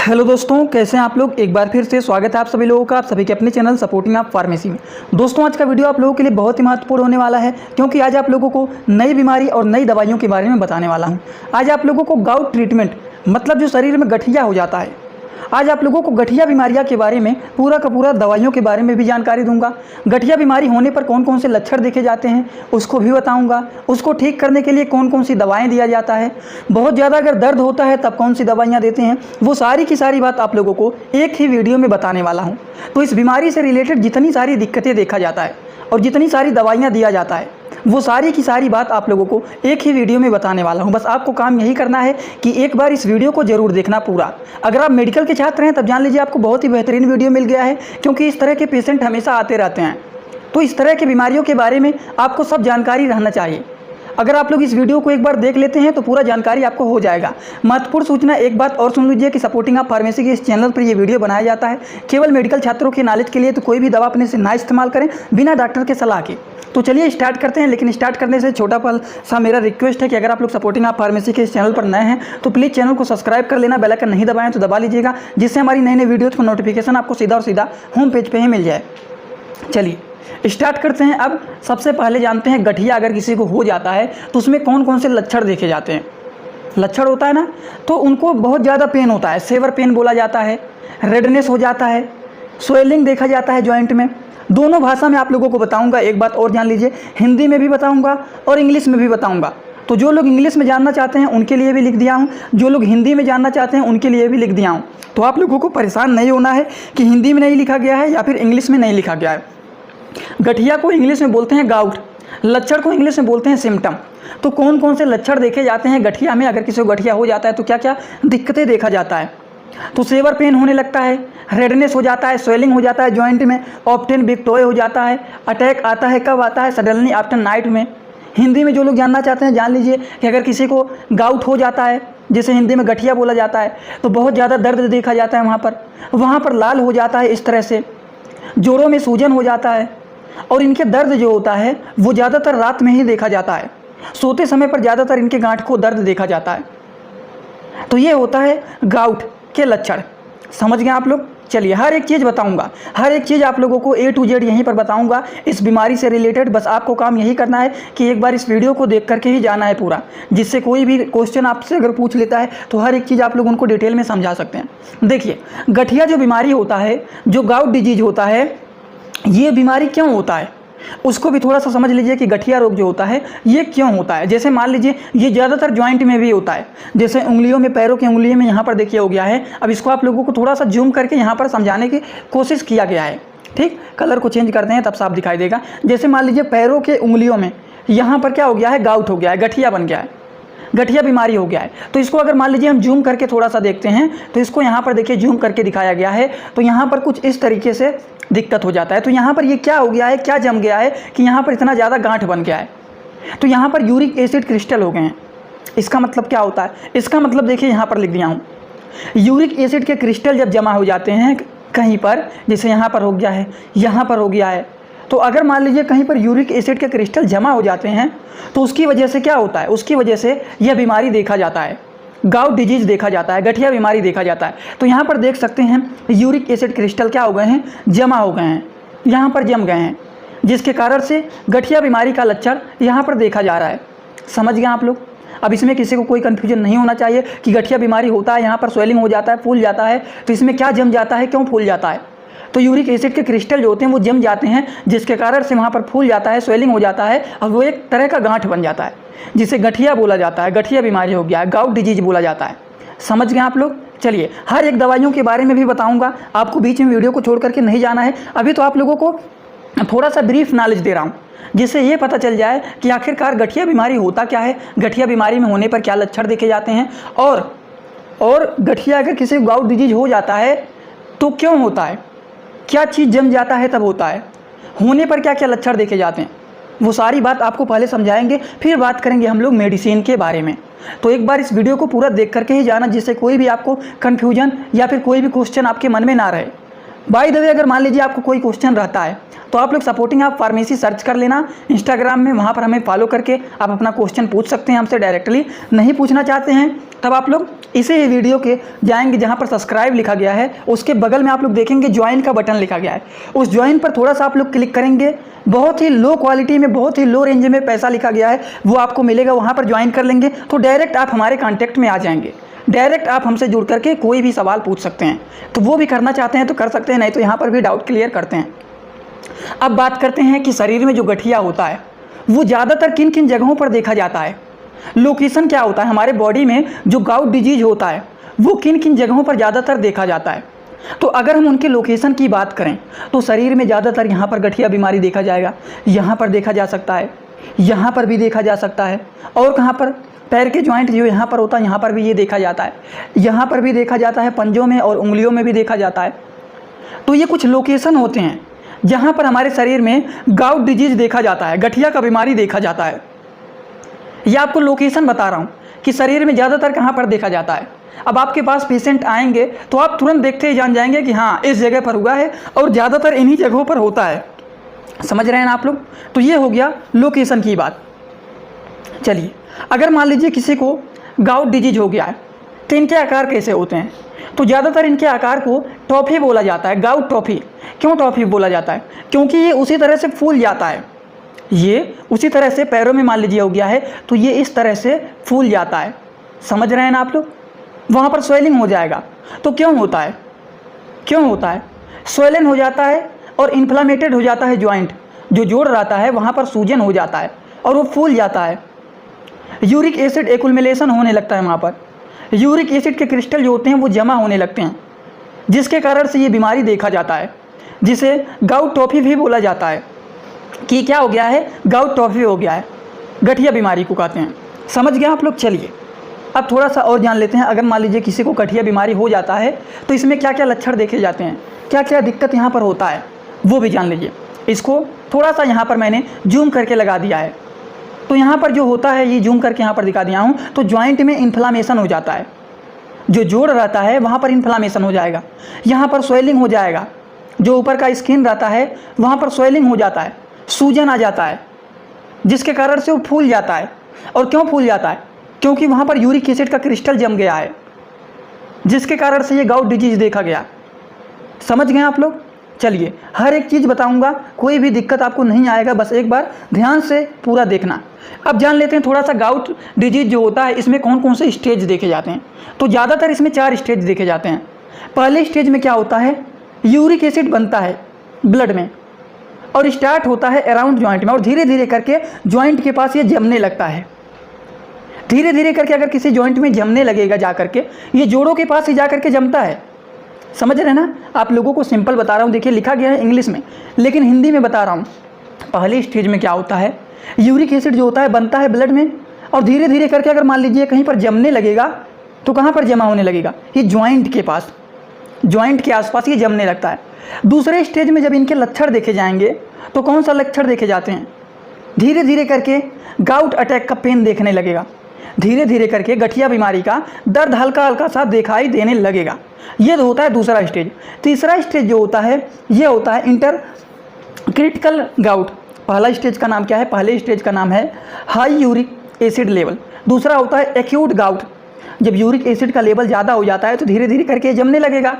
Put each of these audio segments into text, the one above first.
Hello दोस्तों, कैसे हैं आप लोग। एक बार फिर से स्वागत है आप सभी लोगों का, आप सभी के अपने चैनल सपोर्टिंग आप फार्मेसी में। दोस्तों, आज का वीडियो आप लोगों के लिए बहुत ही महत्वपूर्ण होने वाला है, क्योंकि आज आप लोगों को नई बीमारी और नई दवाइयों के बारे में बताने वाला हूं। आज आप लोगों को गाउट ट्रीटमेंट, मतलब जो शरीर में गठिया हो जाता है, आज आप लोगों को गठिया बीमारियां के बारे में पूरा का पूरा दवाइयों के बारे में भी जानकारी दूंगा। गठिया बीमारी होने पर कौन कौन से लक्षण देखे जाते हैं उसको भी बताऊंगा। उसको ठीक करने के लिए कौन कौन सी दवाएं दिया जाता है, बहुत ज़्यादा अगर दर्द होता है तब कौन सी दवाइयां देते हैं, वो सारी की सारी बात आप लोगों को एक ही वीडियो में बताने वाला हूँ। तो इस बीमारी से रिलेटेड जितनी सारी दिक्कतें देखा जाता है और जितनी सारी दवाइयाँ दिया जाता है, वो सारी की सारी बात आप लोगों को एक ही वीडियो में बताने वाला हूं। बस आपको काम यही करना है कि एक बार इस वीडियो को जरूर देखना पूरा। अगर आप मेडिकल के छात्र हैं तब जान लीजिए आपको बहुत ही बेहतरीन वीडियो मिल गया है, क्योंकि इस तरह के पेशेंट हमेशा आते रहते हैं। तो इस तरह की बीमारियों के बारे में आपको सब जानकारी रहना चाहिए। अगर आप लोग इस वीडियो को एक बार देख लेते हैं तो पूरा जानकारी आपको हो जाएगा। महत्वपूर्ण सूचना, एक बात और सुन लीजिए कि सपोर्टिंग आप फार्मेसी के इस चैनल पर ये वीडियो बनाया जाता है केवल मेडिकल छात्रों के नॉलेज के लिए। तो कोई भी दवा अपने से ना इस्तेमाल करें बिना डॉक्टर के सलाह के। तो चलिए स्टार्ट करते हैं। लेकिन स्टार्ट करने से छोटा सा मेरा रिक्वेस्ट है कि अगर आप लोग सपोर्टिंग आप फार्मेसी के इस चैनल पर नए हैं तो प्लीज़ चैनल को सब्सक्राइब कर लेना। बेल आइकन नहीं दबाएं तो दबा लीजिएगा, जिससे हमारी नई नई वीडियोज़ का नोटिफिकेशन आपको सीधा और सीधा होम पेज पे ही मिल जाए। चलिए स्टार्ट करते हैं। अब सबसे पहले जानते हैं गठिया अगर किसी को हो जाता है तो उसमें कौन कौन से लक्षण देखे जाते हैं। लक्षण होता है ना, तो उनको बहुत ज़्यादा पेन होता है, सेवर पेन बोला जाता है, रेडनेस हो जाता है, स्वेलिंग देखा जाता है जॉइंट में। दोनों भाषा में आप लोगों को बताऊंगा। एक बात और जान लीजिए, हिंदी में भी बताऊंगा और इंग्लिश में भी बताऊंगा। तो जो लोग इंग्लिश में जानना चाहते हैं उनके लिए भी लिख दिया हूं, जो लोग हिंदी में जानना चाहते हैं उनके लिए भी लिख दिया हूं। तो आप लोगों को परेशान नहीं होना है कि हिंदी में नहीं लिखा गया है या फिर इंग्लिश में नहीं लिखा गया है। गठिया को इंग्लिश में बोलते हैं गाउट, लक्षण को इंग्लिश में बोलते हैं सिम्टम। तो कौन कौन से लक्षण देखे जाते हैं गठिया में, अगर किसी को गठिया हो जाता है तो क्या क्या दिक्कतें देखा जाता है। तो सेवर पेन होने लगता है, रेडनेस हो जाता है, स्वेलिंग हो जाता है जॉइंट में, ऑप्टेन बिग टॉय हो जाता है, अटैक आता है, कब आता है, सडनली आफ्टर नाइट में। हिंदी में जो लोग जानना चाहते हैं जान लीजिए कि अगर किसी को गाउट हो जाता है, जिसे हिंदी में गठिया बोला जाता है, तो बहुत ज़्यादा दर्द देखा जाता है वहाँ पर लाल हो जाता है इस तरह से, जोड़ों में सूजन हो जाता है। और इनके दर्द जो होता है वो ज़्यादातर रात में ही देखा जाता है, सोते समय पर ज़्यादातर इनके गांठ को दर्द देखा जाता है। तो ये होता है गाउट के लक्षण। समझ गए आप लोग। चलिए हर एक चीज़ बताऊंगा, हर एक चीज़ आप लोगों को A to Z यहीं पर बताऊंगा इस बीमारी से रिलेटेड। बस आपको काम यही करना है कि एक बार इस वीडियो को देख करके ही जाना है पूरा, जिससे कोई भी क्वेश्चन आपसे अगर पूछ लेता है तो हर एक चीज़ आप लोग उनको डिटेल में समझा सकते हैं। देखिए, गठिया जो बीमारी होता है, जो गाउट डिजीज होता है, ये बीमारी क्यों होता है उसको भी थोड़ा सा समझ लीजिए कि गठिया रोग जो होता है ये क्यों होता है। जैसे मान लीजिए ये ज़्यादातर जॉइंट में भी होता है, जैसे उंगलियों में, पैरों की उंगलियों में, यहाँ पर देखिए हो गया है। अब इसको आप लोगों को थोड़ा सा जूम करके यहाँ पर समझाने की कोशिश किया गया है। ठीक, कलर को चेंज करते हैं तब साफ दिखाई देगा। जैसे मान लीजिए पैरों के उंगलियों में यहाँ पर क्या हो गया है, गाउट हो गया है, गठिया बन गया है, गठिया बीमारी हो गया है। तो इसको अगर मान लीजिए हम जूम करके थोड़ा सा देखते हैं तो इसको यहाँ पर देखिए जूम करके दिखाया गया है। तो यहाँ पर कुछ इस तरीके से दिक्कत हो जाता है। तो यहाँ पर ये क्या हो गया है, क्या जम गया है कि यहाँ पर इतना ज़्यादा गांठ बन गया है। तो यहाँ पर यूरिक एसिड क्रिस्टल हो गए हैं। इसका मतलब क्या होता है, इसका मतलब देखिए यहाँ पर लिख दिया हूँ। यूरिक एसिड के क्रिस्टल जब जमा हो जाते हैं कहीं पर, जैसे यहाँ पर हो गया है, यहाँ पर हो गया है, तो अगर मान लीजिए कहीं पर यूरिक एसिड के क्रिस्टल जमा हो जाते हैं तो उसकी वजह से क्या होता है, उसकी वजह से यह बीमारी देखा जाता है, गाउट डिजीज देखा जाता है, गठिया बीमारी देखा जाता है। तो यहाँ पर देख सकते हैं यूरिक एसिड क्रिस्टल क्या हो गए हैं, जमा हो गए हैं, यहाँ पर जम गए हैं, जिसके कारण से गठिया बीमारी का लक्षण यहाँ पर देखा जा रहा है। समझ गए आप लोग। अब इसमें किसी को कोई कन्फ्यूजन नहीं होना चाहिए कि गठिया बीमारी होता है, यहाँ पर स्वेलिंग हो जाता है, फूल जाता है, तो इसमें क्या जम जाता है, क्यों फूल जाता है। तो यूरिक एसिड के क्रिस्टल जो होते हैं वो जम जाते हैं, जिसके कारण से वहाँ पर फूल जाता है, स्वेलिंग हो जाता है और वो एक तरह का गांठ बन जाता है, जिसे गठिया बोला जाता है, गठिया बीमारी हो गया है, गाउट डिजीज बोला जाता है। समझ गए आप लोग। चलिए हर एक दवाइयों के बारे में भी बताऊंगा, आपको बीच में वीडियो को छोड़ करके नहीं जाना है। अभी तो आप लोगों को थोड़ा सा ब्रीफ नॉलेज दे रहा हूँ, जिससे ये पता चल जाए कि आखिरकार गठिया बीमारी होता क्या है, गठिया बीमारी में होने पर क्या लक्षण देखे जाते हैं, और गठिया अगर किसी को गाउट डिजीज हो जाता है तो क्यों होता है, क्या चीज़ जम जाता है तब होता है, होने पर क्या क्या लक्षण देखे जाते हैं, वो सारी बात आपको पहले समझाएंगे, फिर बात करेंगे हम लोग मेडिसिन के बारे में। तो एक बार इस वीडियो को पूरा देख करके ही जाना, जिससे कोई भी आपको कन्फ्यूजन या फिर कोई भी क्वेश्चन आपके मन में ना रहे। बाय द वे, अगर मान लीजिए आपको कोई क्वेश्चन रहता है तो आप लोग सपोर्टिंग आप फार्मेसी सर्च कर लेना इंस्टाग्राम में, वहाँ पर हमें फॉलो करके आप अपना क्वेश्चन पूछ सकते हैं हमसे डायरेक्टली। नहीं पूछना चाहते हैं तब आप लोग इसी वीडियो के जाएंगे जहाँ पर सब्सक्राइब लिखा गया है, उसके बगल में आप लोग देखेंगे ज्वाइन का बटन लिखा गया है। उस ज्वाइन पर थोड़ा सा आप लोग क्लिक करेंगे, बहुत ही लो क्वालिटी में, बहुत ही लो रेंज में पैसा लिखा गया है वो आपको मिलेगा। वहाँ पर ज्वाइन कर लेंगे तो डायरेक्ट आप हमारे कॉन्टैक्ट में आ जाएंगे, डायरेक्ट आप हमसे जुड़ करके कोई भी सवाल पूछ सकते हैं। तो वो भी करना चाहते हैं तो कर सकते हैं, नहीं तो यहाँ पर भी डाउट क्लियर करते हैं। अब बात करते हैं कि शरीर में जो गठिया होता है वो ज़्यादातर किन किन जगहों पर देखा जाता है, लोकेशन क्या होता है, हमारे बॉडी में जो गाउट डिजीज होता है वो किन किन जगहों पर ज़्यादातर देखा जाता है। तो अगर हम उनके लोकेशन की बात करें तो शरीर में ज़्यादातर यहाँ पर गठिया बीमारी देखा जाएगा, यहाँ पर देखा जा सकता है, यहाँ पर भी देखा जा सकता है, और कहाँ पर, पैर के जॉइंट जो यहाँ पर होता है यहाँ पर भी ये देखा जाता है, यहाँ पर भी देखा जाता है, पंजों में और उंगलियों में भी देखा जाता है। तो ये कुछ लोकेशन होते हैं जहाँ पर हमारे शरीर में गाउट डिजीज देखा जाता है, गठिया का बीमारी देखा जाता है। ये आपको लोकेशन बता रहा हूँ कि शरीर में ज़्यादातर कहाँ पर देखा जाता है। अब आपके पास पेशेंट आएंगे तो आप तुरंत देखते ही जान जाएंगे कि हाँ इस जगह पर हुआ है और ज़्यादातर इन्हीं जगहों पर होता है। समझ रहे हैं ना आप लोग। तो ये हो गया लोकेशन की बात। चलिए, अगर मान लीजिए किसी को गाउट डिजीज हो गया है तो इनके आकार कैसे होते हैं, तो ज़्यादातर इनके आकार को टॉफी बोला जाता है, गाउट टॉफी। क्यों टॉफी बोला जाता है, क्योंकि ये उसी तरह से फूल जाता है, ये उसी तरह से पैरों में मान लीजिए हो गया है तो ये इस तरह से फूल जाता है। समझ रहे हैं ना आप लोग। वहाँ पर स्वेलिंग हो जाएगा। तो क्यों होता है, क्यों होता है, स्वेलन हो जाता है और इन्फ्लामेटेड हो जाता है जॉइंट, जो जोड़ रहता है वहाँ पर सूजन हो जाता है और वो फूल जाता है। यूरिक एसिड एक्युमुलेशन होने लगता है, वहाँ पर यूरिक एसिड के क्रिस्टल जो होते हैं वो जमा होने लगते हैं, जिसके कारण से ये बीमारी देखा जाता है, जिसे गाउट टॉफी भी बोला जाता है कि क्या हो गया है, गाउट टॉफी हो गया है, गठिया बीमारी को कहते हैं। समझ गए आप लोग। चलिए अब थोड़ा सा और जान लेते हैं। अगर मान लीजिए किसी को गठिया बीमारी हो जाता है तो इसमें क्या क्या लक्षण देखे जाते हैं, क्या क्या दिक्कत यहाँ पर होता है वो भी जान लीजिए। इसको थोड़ा सा यहाँ पर मैंने जूम करके लगा दिया है, तो यहाँ पर जो होता है ये जूम करके यहाँ पर दिखा दिया हूँ। तो जॉइंट में इन्फ्लामेशन हो जाता है, जो जोड़ रहता है वहाँ पर इन्फ्लामेशन हो जाएगा, यहाँ पर स्वेलिंग हो जाएगा, जो ऊपर का स्किन रहता है वहाँ पर स्वेलिंग हो जाता है, सूजन आ जाता है, जिसके कारण से वो फूल जाता है। और क्यों फूल जाता है, क्योंकि वहाँ पर यूरिक एसिड का क्रिस्टल जम गया है, जिसके कारण से ये गाउट डिजीज देखा गया। समझ गए आप लोग। चलिए हर एक चीज़ बताऊंगा, कोई भी दिक्कत आपको नहीं आएगा, बस एक बार ध्यान से पूरा देखना। अब जान लेते हैं थोड़ा सा गाउट डिजीज जो होता है इसमें कौन कौन से स्टेज देखे जाते हैं। तो ज़्यादातर इसमें 4 स्टेज देखे जाते हैं। पहले स्टेज में क्या होता है, यूरिक एसिड बनता है ब्लड में और स्टार्ट होता है अराउंड जॉइंट में, और धीरे धीरे करके जॉइंट के पास ये जमने लगता है। धीरे धीरे करके अगर किसी जॉइंट में जमने लगेगा जा करके, ये जोड़ों के पास ही जा करके जमता है। समझ रहे हैं ना। आप लोगों को सिंपल बता रहा हूँ, देखिए लिखा गया है इंग्लिश में लेकिन हिंदी में बता रहा हूँ। पहली स्टेज में क्या होता है, यूरिक एसिड जो होता है बनता है ब्लड में और धीरे धीरे करके अगर मान लीजिए कहीं पर जमने लगेगा तो कहाँ पर जमा होने लगेगा, ये जॉइंट के पास, जॉइंट के आसपास ये जमने लगता है। दूसरे स्टेज में जब इनके लक्षण देखे जाएंगे तो कौन सा लक्षण देखे जाते हैं, धीरे धीरे करके गाउट अटैक का पेन देखने लगेगा, धीरे धीरे करके गठिया बीमारी का दर्द हल्का हल्का सा दिखाई देने लगेगा। ये होता है दूसरा स्टेज। तीसरा स्टेज जो होता है ये होता है इंटर क्रिटिकल गाउट। पहला स्टेज का नाम क्या है, पहले स्टेज का नाम है हाई यूरिक एसिड लेवल। दूसरा होता है एक्यूट गाउट, जब यूरिक एसिड का लेवल ज़्यादा हो जाता है तो धीरे धीरे करके जमने लगेगा।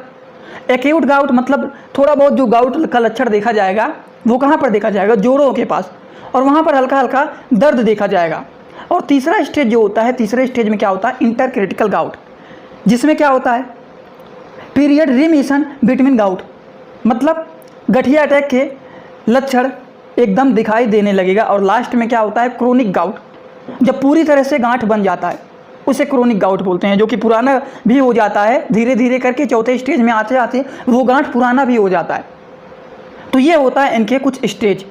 एक्यूट गाउट मतलब थोड़ा बहुत जो गाउट का लक्षण देखा जाएगा वो कहाँ पर देखा जाएगा, जोड़ों के पास, और वहाँ पर हल्का हल्का दर्द देखा जाएगा। और तीसरा स्टेज जो होता है, तीसरे स्टेज में क्या होता है, इंटर क्रिटिकल गाउट, जिसमें क्या होता है, पीरियड रिमिशन बिटवीन गाउट, मतलब गठिया अटैक के लक्षण एकदम दिखाई देने लगेगा। और लास्ट में क्या होता है, क्रोनिक गाउट, जब पूरी तरह से गांठ बन जाता है उसे क्रोनिक गाउट बोलते हैं, जो कि पुराना भी हो जाता है, धीरे धीरे करके चौथे स्टेज में आते आते वो गांठ पुराना भी हो जाता है। तो ये होता है इनके कुछ स्टेज।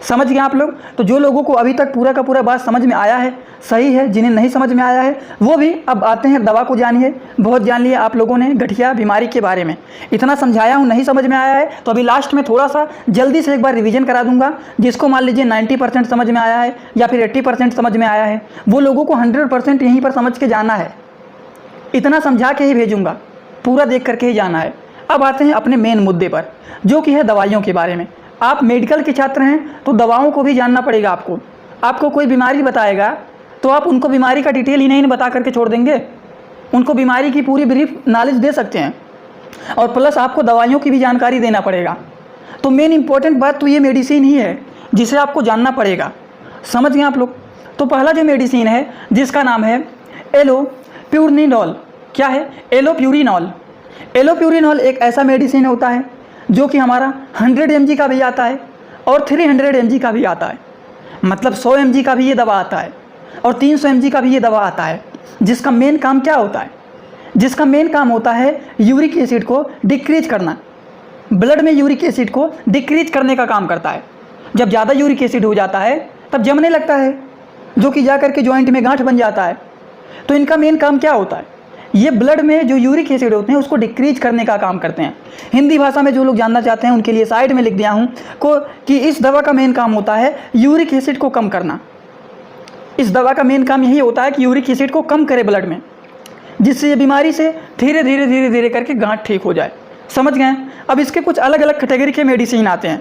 समझ गए आप लोग। तो जो लोगों को अभी तक पूरा का पूरा बात समझ में आया है सही है, जिन्हें नहीं समझ में आया है वो भी अब आते हैं दवा को जानिए। बहुत जान लिया आप लोगों ने गठिया बीमारी के बारे में, इतना समझाया हूँ, नहीं समझ में आया है तो अभी लास्ट में थोड़ा सा जल्दी से एक बार रिवीजन करा दूंगा। जिसको मान लीजिए 90% समझ में आया है या फिर 80% समझ में आया है, वो लोगों को 100% यहीं पर समझ के जाना है। इतना समझा के ही भेजूँगा, पूरा देख करके ही जाना है। अब आते हैं अपने मेन मुद्दे पर, जो कि है दवाइयों के बारे में। आप मेडिकल के छात्र हैं तो दवाओं को भी जानना पड़ेगा आपको। आपको कोई बीमारी बताएगा तो आप उनको बीमारी का डिटेल ही नहीं बता करके छोड़ देंगे, उनको बीमारी की पूरी ब्रीफ नॉलेज दे सकते हैं, और प्लस आपको दवाइयों की भी जानकारी देना पड़ेगा। तो मेन इंपॉर्टेंट बात तो ये मेडिसिन ही है जिसे आपको जानना पड़ेगा। समझ गए आप लोग? तो पहला जो मेडिसिन है जिसका नाम है एलोप्यूरिनॉल। क्या है? एलोप्यूरिनॉल। एलोप्यूरिनॉल एक ऐसा मेडिसिन होता है जो कि हमारा 100 mg का भी आता है और 300 mg का भी आता है। मतलब 100 mg का भी ये दवा आता है और 300 mg का भी ये दवा आता है, जिसका मेन काम क्या होता है? जिसका मेन काम होता है यूरिक एसिड को डिक्रीज करना। ब्लड में यूरिक एसिड को डिक्रीज करने का काम करता है। जब ज़्यादा यूरिक एसिड हो जाता है तब जमने लगता है, जो कि जा करके जॉइंट में गांठ बन जाता है। तो इनका मेन काम क्या होता है? ये ब्लड में जो यूरिक एसिड होते हैं उसको डिक्रीज करने का काम करते हैं। हिंदी भाषा में जो लोग जानना चाहते हैं उनके लिए साइड में लिख दिया हूँ कि इस दवा का मेन काम होता है यूरिक एसिड को कम करना। इस दवा का मेन काम यही होता है कि यूरिक एसिड को कम करे ब्लड में, जिससे ये बीमारी से धीरे धीरे करके गांठ ठीक हो जाए। समझ गए? अब इसके कुछ अलग अलग कैटेगरी के मेडिसिन आते हैं,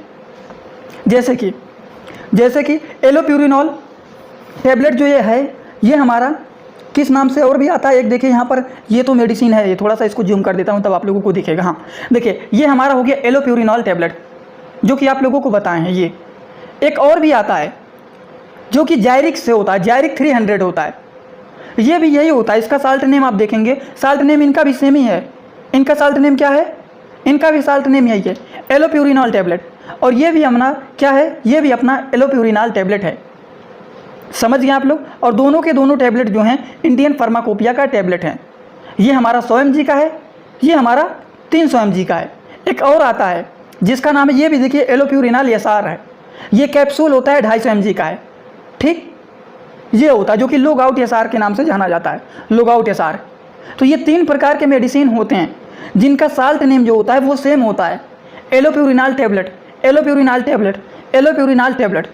जैसे कि एलोप्यूरिनॉल टैबलेट जो ये है, ये हमारा किस नाम से और भी आता है। एक देखिए यहाँ पर, ये तो मेडिसिन है, ये थोड़ा सा इसको जूम कर देता हूँ तब आप लोगों को दिखेगा। हाँ देखिए, ये हमारा हो गया एलोप्यूरिनॉल टैबलेट, जो कि आप लोगों को बताए हैं। ये एक और भी आता है जो कि जायरिक से होता है, जायरिक 300 होता है। ये भी यही होता है। इसका साल्ट नेम आप देखेंगे, साल्ट नेम इनका भी सेम ही है। इनका साल्ट नेम क्या है? इनका भी साल्ट नेम यही है, एलोप्यूरिनॉल टैबलेट। और ये भी अपना क्या है? ये भी अपना एलोप्यूरिनॉल टैबलेट है। समझ गए आप लोग? और दोनों के दोनों टैबलेट जो हैं इंडियन फार्माकोपिया का टैबलेट है। ये हमारा 100 mg का है, ये हमारा 300 mg का है। एक और आता है जिसका नाम है, ये भी देखिए एलोप्यूरिनॉल एसआर है। ये कैप्सूल होता है, 250 mg का है। ठीक, ये होता है जो कि लोग आउट एसआर के नाम से जाना जाता है, लोग आउट एसआर। तो ये 3 प्रकार के मेडिसिन होते हैं जिनका साल्ट नेम जो होता है वो सेम होता है, allopurinol tablet, allopurinol tablet, allopurinol tablet.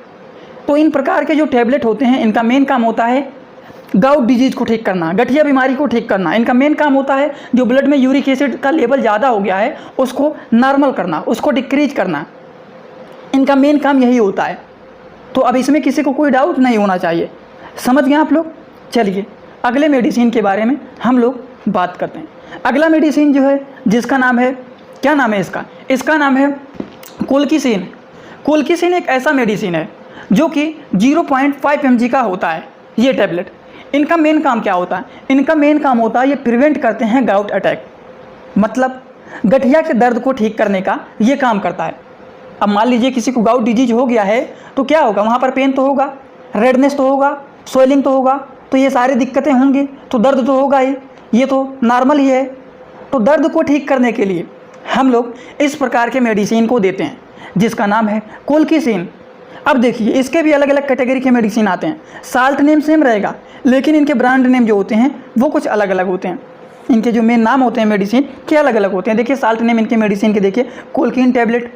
तो इन प्रकार के जो टैबलेट होते हैं इनका मेन काम होता है गाउट डिजीज को ठीक करना, गठिया बीमारी को ठीक करना। इनका मेन काम होता है जो ब्लड में यूरिक एसिड का लेवल ज़्यादा हो गया है उसको नॉर्मल करना, उसको डिक्रीज करना। इनका मेन काम यही होता है। तो अब इसमें किसी को कोई डाउट नहीं होना चाहिए। समझ गए आप लोग? चलिए अगले मेडिसिन के बारे में हम लोग बात करते हैं। अगला मेडिसिन जो है जिसका नाम है, क्या नाम है इसका? इसका नाम है कोल्किसिन। कोल्किसिन एक ऐसा मेडिसिन है जो कि 0.5 mg का होता है ये टैबलेट। इनका मेन काम क्या होता है? इनका मेन काम होता है ये प्रिवेंट करते हैं गाउट अटैक, मतलब गठिया के दर्द को ठीक करने का ये काम करता है। अब मान लीजिए किसी को गाउट डिजीज हो गया है तो क्या होगा? वहाँ पर पेन तो होगा, रेडनेस तो होगा, स्वेलिंग तो होगा, तो ये सारी दिक्कतें होंगी, तो दर्द तो होगा ही, ये तो नॉर्मल ही है। तो दर्द को ठीक करने के लिए हम लोग इस प्रकार के मेडिसिन को देते हैं जिसका नाम है कोल्किसिन। अब देखिए इसके भी अलग अलग कैटेगरी के मेडिसिन आते हैं। साल्ट नेम सेम रहेगा लेकिन इनके ब्रांड नेम जो होते हैं वो कुछ अलग अलग होते हैं। इनके जो मेन नाम होते हैं मेडिसिन के अलग अलग होते हैं। देखिए साल्ट नेम इनके मेडिसिन के देखिए कोल्किन टैबलेट,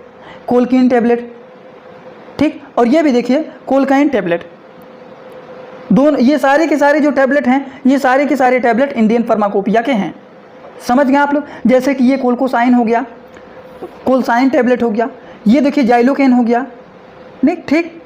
कोल्किन टैबलेट, ठीक। और ये भी देखिए कोल्काइन टैबलेट। दोनों ये सारे के सारे जो टैबलेट हैं ये सारे के सारे टैबलेट इंडियन फार्माकोपिया के हैं। समझ गए आप लोग? जैसे कि ये कोल्कोसाइन हो गया, कोल्साइन टैबलेट हो गया, ये देखिए जाइलोकेन हो गया, नहीं ठीक,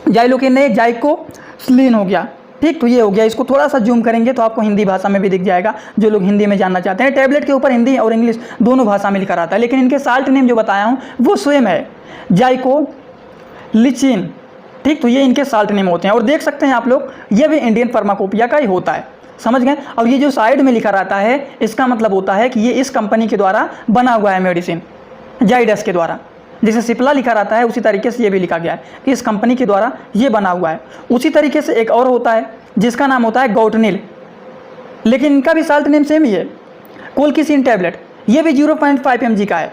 जाइलोकेन नहीं जाइकोस्लिन हो गया, ठीक। तो ये हो गया। इसको थोड़ा सा जूम करेंगे तो आपको हिंदी भाषा में भी दिख जाएगा, जो लोग हिंदी में जानना चाहते हैं। टैबलेट के ऊपर हिंदी और इंग्लिश दोनों भाषा में लिखा रहता है, लेकिन इनके साल्ट नेम जो बताया हूँ वो सेम है, जाइकोलिचिन, ठीक। तो ये इनके साल्ट नेम होते हैं। और देख सकते हैं आप लोग ये भी इंडियन फार्माकोपिया का ही होता है। समझ गए? और ये जो साइड में लिखा रहता है इसका मतलब होता है कि ये इस कंपनी के द्वारा बना हुआ है मेडिसिन, जाइडस के द्वारा। जैसे सिप्ला लिखा रहता है उसी तरीके से ये भी लिखा गया है कि इस कंपनी के द्वारा ये बना हुआ है। उसी तरीके से एक और होता है जिसका नाम होता है गौटनिल, लेकिन इनका भी साल्ट नेम सेम ही है, कोल्किसिन टैबलेट। ये भी 0.5 mg का है।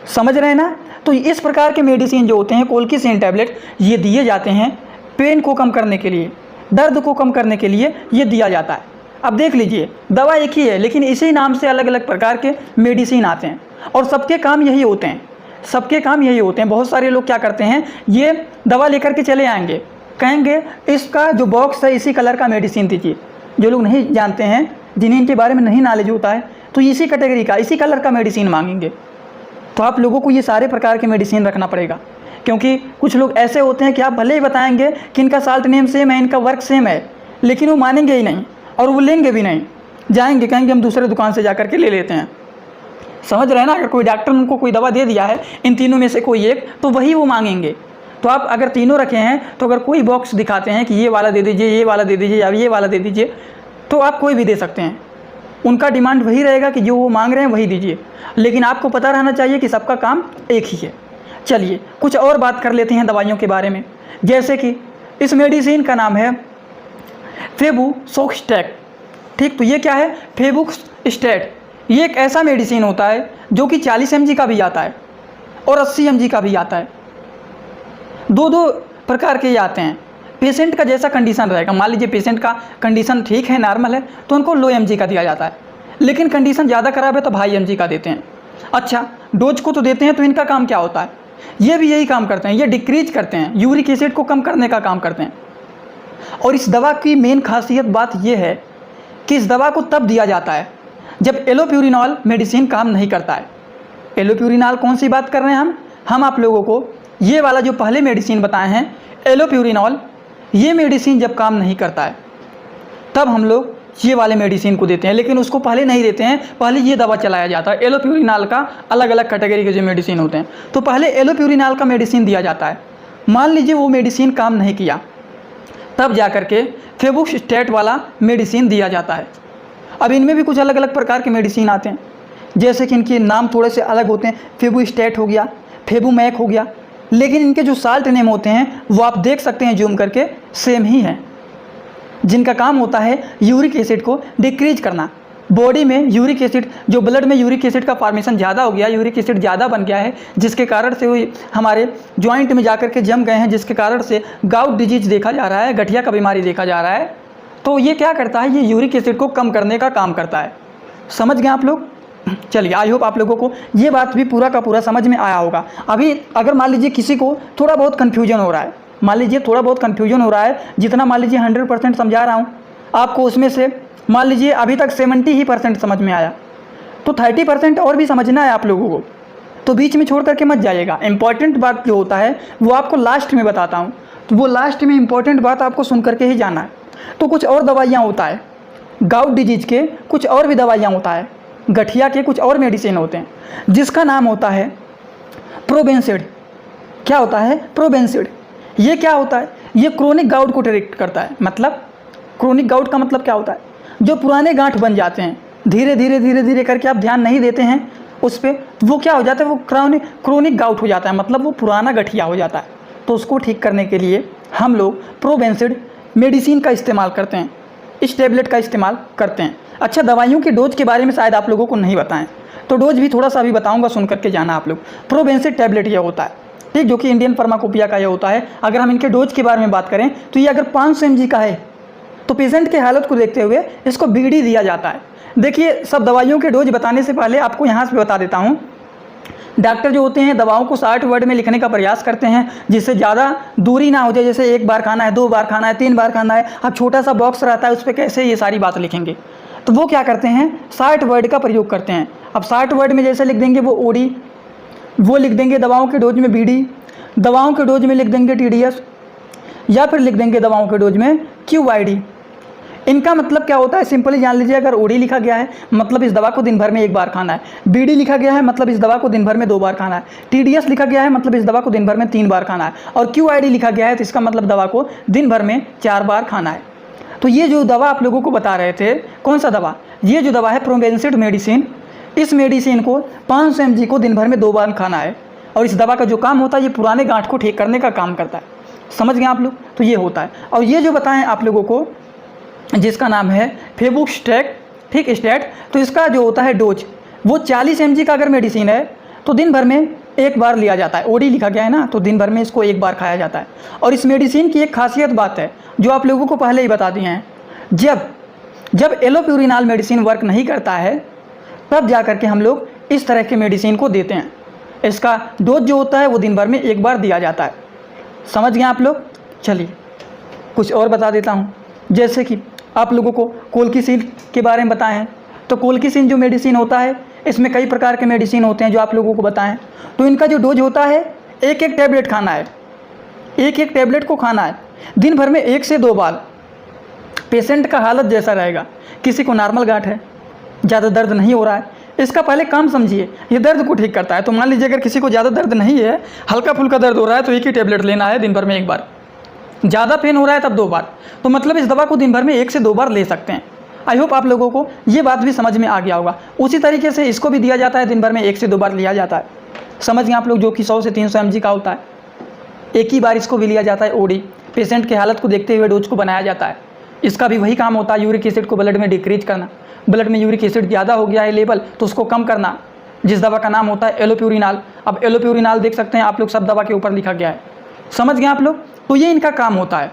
समझ रहे हैं ना? तो इस प्रकार के मेडिसिन जो होते हैं कोल्किसिन टैबलेट ये दिए जाते हैं पेन को कम करने के लिए, दर्द को कम करने के लिए ये दिया जाता है। अब देख लीजिए दवा एक ही है लेकिन इसी नाम से अलग अलग प्रकार के मेडिसिन आते हैं और सबके काम यही होते हैं, सबके काम यही होते हैं। बहुत सारे लोग क्या करते हैं, ये दवा लेकर के चले आएंगे, कहेंगे इसका जो बॉक्स है इसी कलर का मेडिसिन दीजिए। जो लोग नहीं जानते हैं जिन्हें इनके बारे में नहीं नॉलेज होता है, तो इसी कैटेगरी का, इसी कलर का मेडिसिन मांगेंगे। तो आप लोगों को ये सारे प्रकार के मेडिसिन रखना पड़ेगा, क्योंकि कुछ लोग ऐसे होते हैं कि आप भले ही बताएंगे कि इनका साल्ट नेम सेम है, इनका वर्क सेम है, लेकिन वो मानेंगे ही नहीं और वो लेंगे भी नहीं, जाएंगे कहेंगे हम दूसरे दुकान से जा करके ले लेते हैं। समझ रहे हैं ना? अगर कोई डॉक्टर उनको कोई दवा दे दिया है इन तीनों में से कोई एक, तो वही वो मांगेंगे। तो आप अगर तीनों रखे हैं, तो अगर कोई बॉक्स दिखाते हैं कि ये वाला दे दीजिए, ये वाला दे दीजिए या ये वाला दे दीजिए, तो आप कोई भी दे सकते हैं। उनका डिमांड वही रहेगा कि जो वो मांग रहे हैं वही दीजिए, लेकिन आपको पता रहना चाहिए कि सबका काम एक ही है। चलिए कुछ और बात कर लेते हैं दवाइयों के बारे में। जैसे कि इस मेडिसिन का नाम है फेबुसोस्टैट। ठीक, तो ये क्या है? फेबुसोस्टैट। ये एक ऐसा मेडिसिन होता है जो कि 40 mg का भी आता है और 80 mg का भी आता है। दो प्रकार के ये आते हैं। पेशेंट का जैसा कंडीशन रहेगा, मान लीजिए पेशेंट का कंडीशन ठीक है, नॉर्मल है, तो उनको लो mg का दिया जाता है, लेकिन कंडीशन ज़्यादा ख़राब है तो हाई mg का देते हैं। अच्छा, डोज को तो देते हैं, तो इनका काम क्या होता है? ये भी यही काम करते हैं, ये डिक्रीज करते हैं, यूरिक एसिड को कम करने का काम करते हैं। और इस दवा की मेन खासियत बात यह है कि इस दवा को तब दिया जाता है जब एलोप्यूरिनॉल मेडिसिन काम नहीं करता है। एलोप्यूरिनॉल कौन सी बात कर रहे हैं हम आप लोगों को ये वाला जो पहले मेडिसिन बताए हैं एलोप्यूरिनॉल, ये मेडिसिन जब काम नहीं करता है तब हम लोग ये वाले मेडिसिन को देते हैं, लेकिन उसको पहले नहीं देते हैं, पहले ये दवा चलाया जाता है। एलोप्यूरिनॉल का अलग अलग कैटेगरी के जो मेडिसिन होते हैं, तो पहले एलोप्यूरिनॉल का मेडिसिन दिया जाता है। मान लीजिए वो मेडिसिन काम नहीं किया, तब जा कर के फेबुसोस्टैट वाला मेडिसिन दिया जाता है। अब इनमें भी कुछ अलग अलग प्रकार के मेडिसिन आते हैं, जैसे कि इनके नाम थोड़े से अलग होते हैं। फेबुस्टैट हो गया, फेबुमैक हो गया, लेकिन इनके जो साल्ट नेम होते हैं वो आप देख सकते हैं जूम करके सेम ही हैं, जिनका काम होता है यूरिक एसिड को डिक्रीज करना। बॉडी में यूरिक एसिड, जो ब्लड में यूरिक एसिड का फॉर्मेशन ज़्यादा हो गया, यूरिक एसिड ज़्यादा बन गया है, जिसके कारण से वो हमारे जॉइंट में जाकर के जम गए हैं, जिसके कारण से गाउट डिजीज देखा जा रहा है, गठिया का बीमारी देखा जा रहा है। तो ये क्या करता है? ये यूरिक एसिड को कम करने का काम करता है। समझ गए आप लोग? चलिए, आई होप आप लोगों को ये बात भी पूरा का पूरा समझ में आया होगा। अभी अगर मान लीजिए किसी को थोड़ा बहुत कन्फ्यूजन हो रहा है, मान लीजिए थोड़ा बहुत कन्फ्यूजन हो रहा है, जितना मान लीजिए 100% समझा रहा हूँ आपको, उसमें से मान लीजिए अभी तक 70 ही % समझ में आया, तो 30% और भी समझना है आप लोगों को, तो बीच में छोड़ करके मत जाइएगा। इंपॉर्टेंट बात जो होता है वो आपको लास्ट में बताता हूँ, तो वो लास्ट में इंपॉर्टेंट बात आपको सुन करके ही जाना है। तो कुछ और दवाइयाँ होता है, गाउट डिजीज के कुछ और भी दवाइयाँ होता है, गठिया के कुछ और मेडिसिन होते हैं, जिसका नाम होता है प्रोबेंसिड। क्या होता है? प्रोबेंसिड। ये क्या होता है? ये क्रोनिक गाउट को ट्रीट करता है। मतलब क्रोनिक गाउट का मतलब क्या होता है? जो पुराने गांठ बन जाते हैं, धीरे धीरे करके आप ध्यान नहीं देते हैं उस पर, वो क्या हो जाता है? वो क्रोनिक गाउट हो जाता है, मतलब वो पुराना गठिया हो जाता है। तो उसको ठीक करने के लिए हम लोग प्रोबेंसिड मेडिसिन का इस्तेमाल करते हैं, इस टैबलेट का इस्तेमाल करते हैं। अच्छा, दवाइयों के डोज के बारे में शायद आप लोगों को नहीं बताएं, तो डोज भी थोड़ा सा अभी बताऊंगा, सुन करके जाना आप लोग। प्रोबेंसिड टैबलेट ये होता है, ठीक, जो कि इंडियन फार्माकोपिया का ये होता है। अगर हम इनके डोज के बारे में बात करें तो ये अगर 500 mg का है तो पेशेंट की हालत को देखते हुए इसको बीडी दिया जाता है। देखिए, सब दवाइयों के डोज बताने से पहले आपको यहाँ से बता देता हूँ, डॉक्टर जो होते हैं दवाओं को 60 वर्ड में लिखने का प्रयास करते हैं, जिससे ज़्यादा दूरी ना हो जाए, जैसे 1 बार खाना है, 2 बार खाना है, 3 बार खाना है। अब छोटा सा बॉक्स रहता है, उस पर कैसे ये सारी बात लिखेंगे? तो वो क्या करते हैं? 60 वर्ड का प्रयोग करते हैं। अब 60 वर्ड में जैसे लिख देंगे वो ओडी, वो लिख देंगे दवाओं के डोज में बीडी, दवाओं के डोज में लिख देंगे टीडीएस, या फिर लिख देंगे दवाओं के डोज में क्यूआईडी। इनका मतलब क्या होता है? सिंपली जान लीजिए, अगर ओडी लिखा गया है मतलब इस दवा को दिन भर में 1 बार खाना है, बीडी लिखा गया है मतलब इस दवा को दिन भर में 2 बार खाना है, टीडीएस लिखा गया है मतलब इस दवा को दिन भर में 3 बार खाना है, और क्यूआईडी लिखा गया है तो इसका मतलब दवा को दिन भर में 4 बार खाना है। तो ये जो दवा आप लोगों को बता रहे थे, कौन सा दवा? ये जो दवा है प्रोबेंसिड मेडिसिन, इस मेडिसिन को 500 mg को दिन भर में 2 बार खाना है, और इस दवा का जो काम होता है ये पुराने गांठ को ठीक करने का काम करता है। समझ गए आप लोग? तो ये होता है। और ये जो बताएं आप लोगों को, जिसका नाम है फेबुस्टैट, ठीक, स्टैट, तो इसका जो होता है डोज वो 40 mg का अगर मेडिसिन है तो दिन भर में 1 बार लिया जाता है। ओडी लिखा गया है ना, तो दिन भर में इसको 1 बार खाया जाता है। और इस मेडिसिन की एक खासियत बात है जो आप लोगों को पहले ही बता दिए हैं, जब एलोप्यूरिनॉल मेडिसिन वर्क नहीं करता है तब जा कर के हम लोग इस तरह के मेडिसिन को देते हैं। इसका डोज जो होता है वो दिन भर में 1 बार दिया जाता है। समझ गए आप लोग? चलिए कुछ और बता देता हूँ, जैसे कि आप लोगों को कोल्किसिन के बारे में बताए हैं। तो कोल्किसिन जो मेडिसिन होता है, इसमें कई प्रकार के मेडिसिन होते हैं जो आप लोगों को बताएं। तो इनका जो डोज होता है, एक एक टैबलेट खाना है, एक एक टैबलेट को खाना है दिन भर में 1 से 2 बार। पेशेंट का हालत जैसा रहेगा, किसी को नॉर्मल गांठ है, ज़्यादा दर्द नहीं हो रहा है, इसका पहले काम समझिए, ये दर्द को ठीक करता है। तो मान लीजिए अगर किसी को ज़्यादा दर्द नहीं है, हल्का फुल्का दर्द हो रहा है, तो एक ही टैबलेट लेना है दिन भर में 1 बार। ज़्यादा पेन हो रहा है तब 2 बार। तो मतलब इस दवा को दिन भर में 1 से 2 बार ले सकते हैं। आई होप आप लोगों को ये बात भी समझ में आ गया होगा। उसी तरीके से इसको भी दिया जाता है, दिन भर में 1 से 2 बार लिया जाता है। समझ गए आप लोग, जो कि 100 से 300 mg का होता है। एक ही बार इसको भी लिया जाता है ओडी। पेशेंट की हालत को देखते हुए डोज को बनाया जाता है। इसका भी वही काम होता है, यूरिक एसिड को ब्लड में डिक्रीज करना। ब्लड में यूरिक एसिड ज़्यादा हो गया है लेवल, तो उसको कम करना, जिस दवा का नाम होता है एलोप्यूरिनाल। अब एलोप्यूरिनाल देख सकते हैं आप लोग, सब दवा के ऊपर लिखा गया है। समझ गए आप लोग। तो ये इनका काम होता है।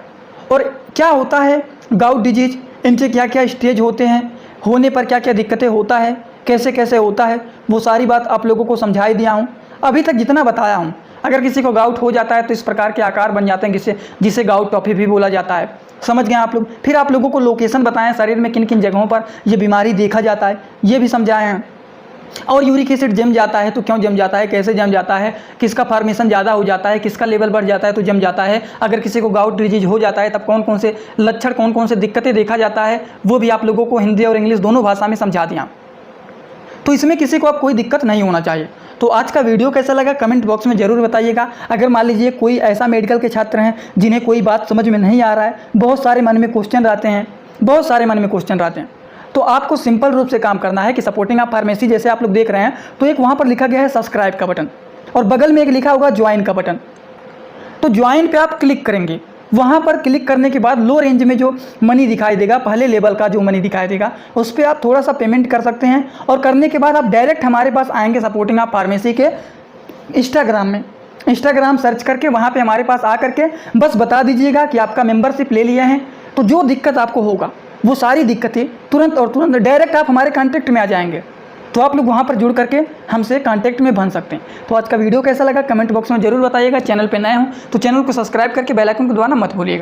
और क्या होता है गाउट डिजीज, इनके क्या क्या स्टेज होते हैं, होने पर क्या क्या दिक्कतें होता है, कैसे कैसे होता है, वो सारी बात आप लोगों को समझा ही दिया हूँ अभी तक जितना बताया हूँ। अगर किसी को गाउट हो जाता है तो इस प्रकार के आकार बन जाते हैं, जिसे गाउट टॉफी भी बोला जाता है। समझ गए आप लोग। फिर आप लोगों को लोकेशन बताएं, शरीर में किन किन जगहों पर ये बीमारी देखा जाता है, ये भी समझाए हैं। और यूरिक एसिड जम जाता है तो क्यों जम जाता है, कैसे जम जाता है, किसका फॉर्मेशन ज़्यादा हो जाता है, किसका लेवल बढ़ जाता है तो जम जाता है। अगर किसी को गाउट डिजीज हो जाता है तब कौन कौन से लक्षण, कौन कौन से दिक्कतें देखा जाता है, वो भी आप लोगों को हिंदी और इंग्लिश दोनों भाषा में समझा दिया। तो इसमें किसी को अब कोई दिक्कत नहीं होना चाहिए। तो आज का वीडियो कैसा लगा कमेंट बॉक्स में ज़रूर बताइएगा। अगर मान लीजिए कोई ऐसा मेडिकल के छात्र हैं जिन्हें कोई बात समझ में नहीं आ रहा है, बहुत सारे मन में क्वेश्चन रहते हैं, तो आपको सिंपल रूप से काम करना है कि सपोर्टिंग आप फार्मेसी जैसे आप लोग देख रहे हैं, तो एक वहाँ पर लिखा गया है सब्सक्राइब का बटन, और बगल में एक लिखा होगा ज्वाइन का बटन। तो ज्वाइन पे आप क्लिक करेंगे, वहाँ पर क्लिक करने के बाद लो रेंज में जो मनी दिखाई देगा, पहले लेवल का जो मनी दिखाई देगा, उस पर आप थोड़ा सा पेमेंट कर सकते हैं। और करने के बाद आप डायरेक्ट हमारे पास आएंगे सपोर्टिंग आप फार्मेसी के इंस्टाग्राम सर्च करके, वहाँ पे हमारे पास आ करके बस बता दीजिएगा कि आपका मेंबरशिप ले लिया है। तो जो दिक्कत आपको होगा वो सारी दिक्कतें तुरंत डायरेक्ट आप हमारे कांटेक्ट में आ जाएंगे। तो आप लोग वहाँ पर जुड़ करके हमसे कांटेक्ट में बन सकते हैं। तो आज का वीडियो कैसा लगा कमेंट बॉक्स में ज़रूर बताइएगा। चैनल पे नए हो तो चैनल को सब्सक्राइब करके बेल आइकन को दबाना मत भूलिएगा।